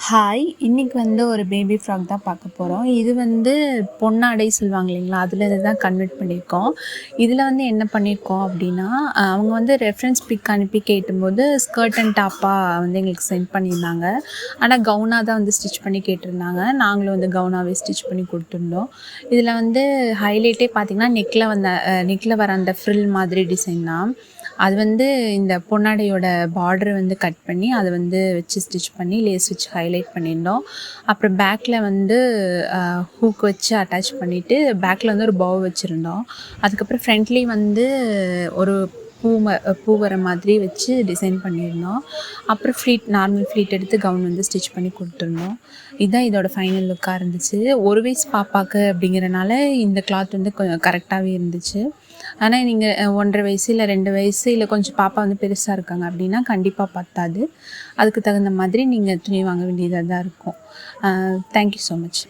Hi! இன்னைக்கு ஒரு baby frock தான் பார்க்க போறோம். இது பொன்னாடை சொல்லுவாங்க இல்லைங்களா? அதுலேருந்து தான் கன்வெர்ட் பண்ணியிருக்கோம். இதில என்ன பண்ணியிருக்கோம் அப்படின்னா, அவங்க ரெஃபரன்ஸ் பிக் அனுப்பி கேட்டபோது ஸ்கர்ட் அண்ட் டாப்பா எங்களுக்கு சென்ட் பண்ணியிருந்தாங்க. ஆனா கவுனா தான் ஸ்டிச் பண்ணி கேட்டிருந்தாங்க. நாங்களும் கவுனாவே ஸ்டிச் பண்ணி குடுத்துருந்தோம். இதில ஹைலைட்டே பார்த்தீங்கன்னா, நெக்ல வர அந்த ஃப்ரில் மாதிரி டிசைன் தான். அது இந்த பொன்னாடையோட பார்டர் கட் பண்ணி அதை வச்சு ஸ்டிச் பண்ணி லேஸ் வச்சு ஹைலைட் பண்ணியிருந்தோம். அப்புறம் பேக்கில் ஹூக் வச்சு அட்டாச் பண்ணிவிட்டு பேக்கில் ஒரு பவ் வச்சுருந்தோம். அதுக்கப்புறம் ஃப்ரண்ட்லி ஒரு பூ வர மாதிரி வச்சு டிசைன் பண்ணியிருந்தோம். அப்புறம் நார்மல் ஃப்ளீட் எடுத்து கவுன் ஸ்டிச் பண்ணி கொடுத்துருந்தோம். இதுதான் இதோட ஃபைனல் லுக்காக இருந்துச்சு. ஒரு வயசு பாப்பாவுக்கு அப்படிங்கிறனால இந்த கிளாத் கொஞ்சம் கரெக்டாகவே இருந்துச்சு. ஆனால் நீங்கள் 1.5 வயசு இல்லை 2 வயசு இல்லை கொஞ்சம் பாப்பா பெருசாக இருக்காங்க அப்படின்னா கண்டிப்பாக பத்தாது. அதுக்கு தகுந்த மாதிரி நீங்கள் துணி வாங்க வேண்டியதாக தான் இருக்கும். Thank you so much.